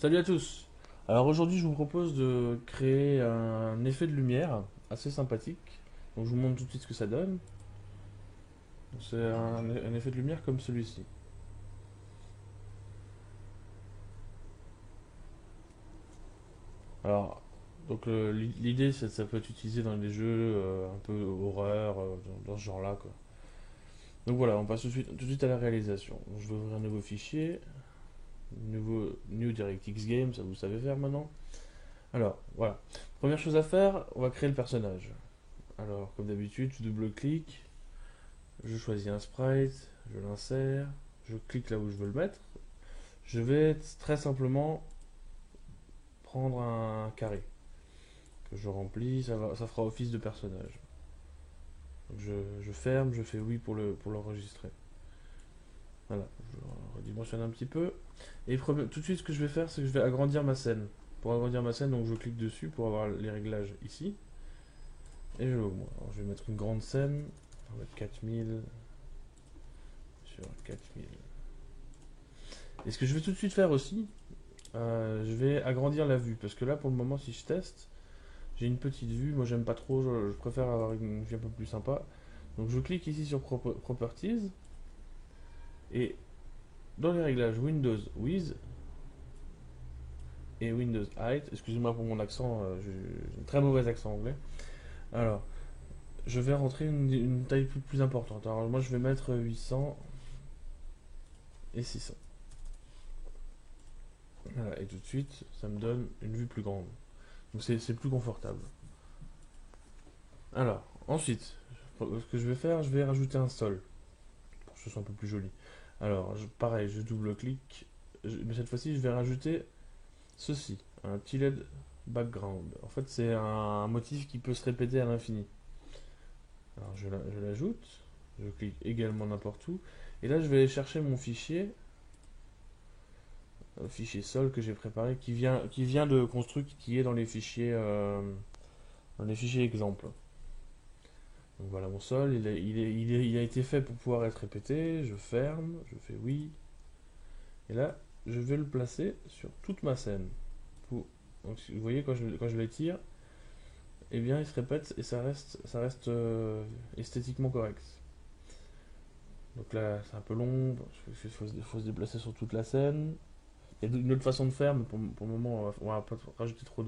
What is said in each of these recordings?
Salut à tous. Alors aujourd'hui, je vous propose de créer un effet de lumière assez sympathique. Donc je vous montre tout de suite ce que ça donne. C'est un effet de lumière comme celui-ci. Alors, l'idée, c'est que ça peut être utilisé dans des jeux un peu horreur, dans ce genre-là, quoi. Donc voilà, on passe tout de suite à la réalisation. Donc, je vais ouvrir un nouveau fichier, New DirectX Game, ça vous savez faire maintenant. Alors, voilà. Première chose à faire, on va créer le personnage. Alors, comme d'habitude, je double-clique. Je choisis un sprite, je l'insère, je clique là où je veux le mettre. Je vais très simplement prendre un carré que je remplis, ça fera office de personnage. Donc je ferme, je fais oui pour l'enregistrer. Voilà, je redimensionne un petit peu. Et tout de suite, ce que je vais faire, c'est que je vais agrandir ma scène. Pour agrandir ma scène, donc je clique dessus pour avoir les réglages ici. Et je l'augmente. Alors je vais mettre une grande scène, on va mettre 4000 sur 4000. Et ce que je vais tout de suite faire aussi, je vais agrandir la vue parce que là pour le moment si je teste j'ai une petite vue, moi j'aime pas trop, je préfère avoir une vue un peu plus sympa. Donc je clique ici sur Properties et dans les réglages Windows With et Windows Height, excusez-moi pour mon accent, j'ai un très mauvais accent anglais. Alors je vais rentrer une taille plus importante. Alors moi je vais mettre 800 et 600. Voilà, et tout de suite ça me donne une vue plus grande. Donc c'est plus confortable. Alors, ensuite, ce que je vais faire, je vais rajouter un sol pour que ce soit un peu plus joli. Alors, pareil, je double-clique, mais cette fois-ci, je vais rajouter ceci, un tiled background. En fait, c'est un motif qui peut se répéter à l'infini. Alors, je l'ajoute, je clique également n'importe où, et là, je vais aller chercher mon fichier, le fichier sol que j'ai préparé, qui vient de Construct, qui est dans les fichiers exemples. Donc voilà mon sol, il a été fait pour pouvoir être répété. Je ferme, je fais oui. Et là, je vais le placer sur toute ma scène. Donc vous voyez, quand je l'étire, eh bien il se répète et ça reste esthétiquement correct. Donc là, c'est un peu long, il faut se déplacer sur toute la scène. Il y a une autre façon de faire, mais pour le moment, on va pas rajouter trop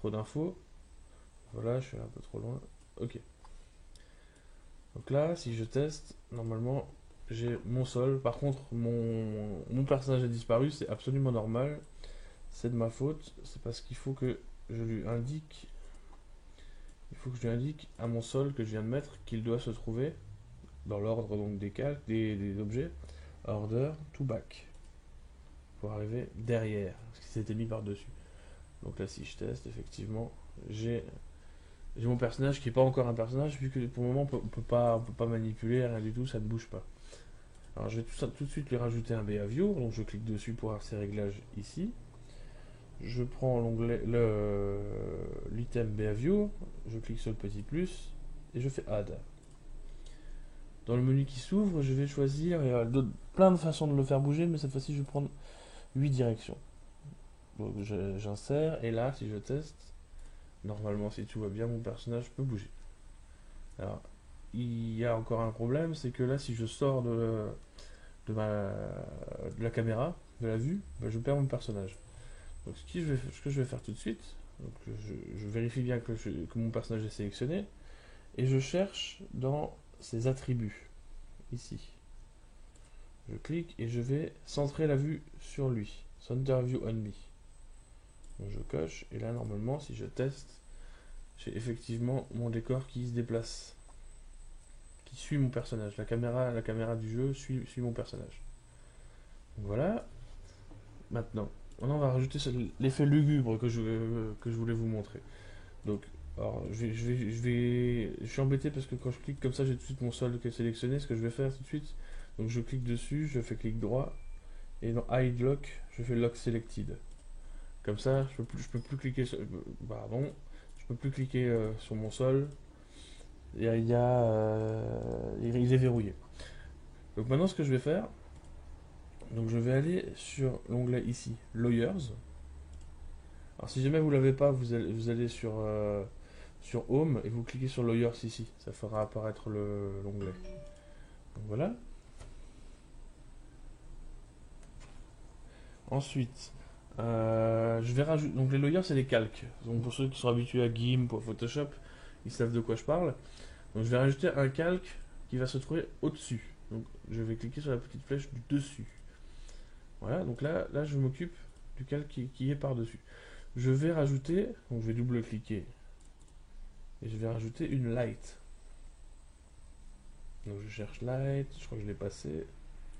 d'infos. Voilà, je suis un peu trop loin. Ok. Donc là, si je teste, normalement, j'ai mon sol. Par contre, mon personnage a disparu, c'est absolument normal. C'est de ma faute. C'est parce qu'il faut que je lui indique. Il faut que je lui indique à mon sol que je viens de mettre qu'il doit se trouver dans l'ordre donc des calques, des objets. Order to back. Pour arriver derrière. Ce qui s'était mis par-dessus. Donc là, si je teste, effectivement, j'ai mon personnage qui n'est pas encore un personnage, vu que pour le moment, on peut pas manipuler, rien du tout, ça ne bouge pas. Alors je vais tout de suite lui rajouter un behavior, donc je clique dessus pour avoir ses réglages ici. Je prends l'item behavior, je clique sur le petit plus et je fais add. Dans le menu qui s'ouvre, je vais choisir, il y a plein de façons de le faire bouger, mais cette fois-ci je vais prendre 8 directions. Donc j'insère et là si je teste, normalement si tout va bien mon personnage peut bouger. Alors il y a encore un problème, c'est que là si je sors de la caméra, de la vue, bah, je perds mon personnage. Donc ce que je vais faire tout de suite, donc je vérifie bien que mon personnage est sélectionné, et je cherche dans ses attributs, ici. Je clique et je vais centrer la vue sur lui. Center View on Me. Donc je coche, et là normalement si je teste, j'ai effectivement mon décor qui se déplace, qui suit mon personnage. La caméra du jeu suit mon personnage. Donc voilà. Maintenant, on va rajouter l'effet lugubre que je voulais vous montrer. Donc, alors, je suis embêté parce que quand je clique comme ça, j'ai tout de suite mon sol qui est sélectionné. Ce que je vais faire tout de suite, donc je clique dessus, je fais clic droit, et dans Hide Lock, je fais Lock Selected. Comme ça, je peux plus cliquer sur, pardon, je peux plus cliquer sur mon sol. Il est verrouillé. Donc maintenant, ce que je vais faire, Donc je vais aller sur l'onglet ici, Lawyers. Alors si jamais vous l'avez pas, vous allez sur Home et vous cliquez sur Lawyers ici. Ça fera apparaître l'onglet. Donc voilà. Ensuite, je vais rajouter. Donc les lawyers, c'est les calques. Donc pour ceux qui sont habitués à GIMP ou à Photoshop, ils savent de quoi je parle. Donc je vais rajouter un calque qui va se trouver au-dessus. Donc je vais cliquer sur la petite flèche du dessus. Voilà, donc là je m'occupe du calque qui est par-dessus. Je vais rajouter, donc je vais double-cliquer, et je vais rajouter une light. Donc je cherche light, je crois que je l'ai passé.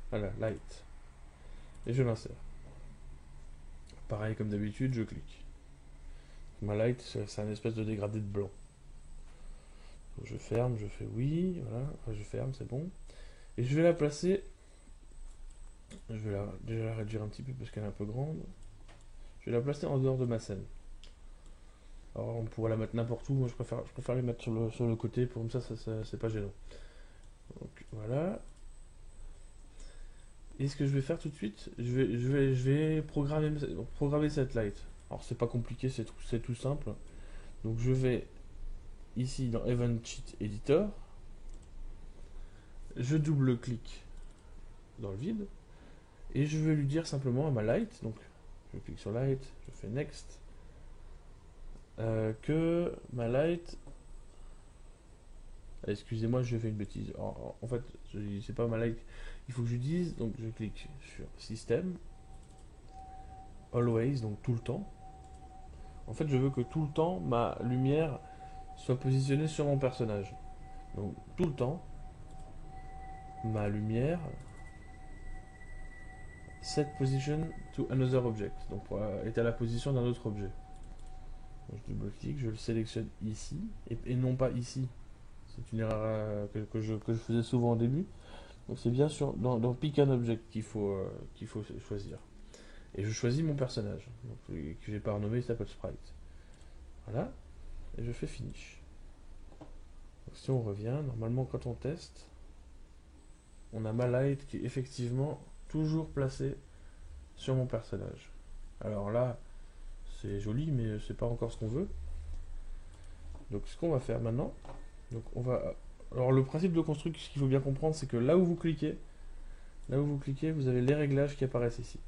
Voilà, light. Et je l'insère. Pareil comme d'habitude, je clique. Ma light, c'est un espèce de dégradé de blanc. Donc je ferme, je fais oui, voilà, enfin, je ferme, c'est bon. Et je vais la placer, je vais déjà la réduire un petit peu parce qu'elle est un peu grande. Je vais la placer en dehors de ma scène. Alors on pourrait la mettre n'importe où, moi je préfère les mettre sur le côté, pour comme ça c'est pas gênant. Donc voilà. Et ce que je vais faire tout de suite, je vais programmer cette light. Alors c'est pas compliqué, c'est tout simple. Donc je vais ici dans Event Sheet Editor, je double-clique dans le vide, et je vais lui dire simplement à ma light, donc je clique sur light, je fais next, que ma light, excusez-moi, je fais une bêtise, en fait c'est pas ma light, il faut que je dise, donc je clique sur système, always, donc tout le temps. En fait je veux que tout le temps ma lumière soit positionnée sur mon personnage, donc tout le temps ma lumière set position to another object, donc est à la position d'un autre objet. Donc, je double-clique, je le sélectionne ici, et non pas ici. C'est une erreur que je faisais souvent au début. Donc c'est bien sûr dans Pick an Object qu'il faut choisir. Et je choisis mon personnage, donc, que j'ai pas renommé, il s'appelle Sprite. Voilà, et je fais Finish. Donc, si on revient, normalement quand on teste, on a ma light qui est effectivement toujours placée sur mon personnage. Alors là, c'est joli, mais c'est pas encore ce qu'on veut. Donc ce qu'on va faire maintenant, donc on va. Alors le principe de construction, ce qu'il faut bien comprendre, c'est que là où vous cliquez, vous avez les réglages qui apparaissent ici.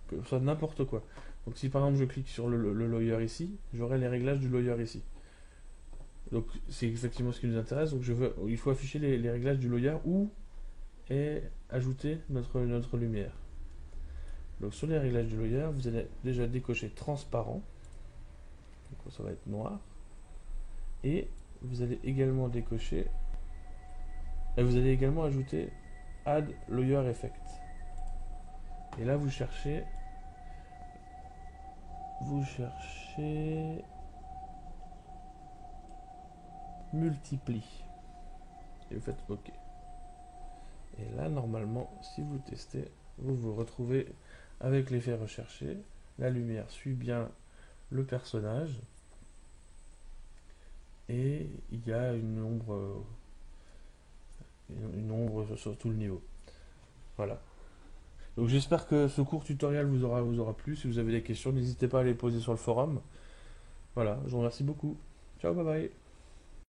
Que ce soit n'importe quoi. Donc si par exemple je clique sur le lawyer ici, j'aurai les réglages du lawyer ici. Donc c'est effectivement ce qui nous intéresse. Donc il faut afficher les réglages du lawyer où est ajoutée notre lumière. Donc sur les réglages du lawyer, vous allez déjà décocher transparent. Donc ça va être noir. Et vous allez également décocher. Et vous allez également ajouter Add Lawyer Effect. Et là vous cherchez multiplie. Et vous faites OK. Et là normalement, si vous testez, vous vous retrouvez avec l'effet recherché. La lumière suit bien le personnage. Et il y a une ombre sur tout le niveau. Voilà. Donc j'espère que ce court tutoriel vous aura plu. Si vous avez des questions, n'hésitez pas à les poser sur le forum. Voilà, je vous remercie beaucoup. Ciao, bye bye.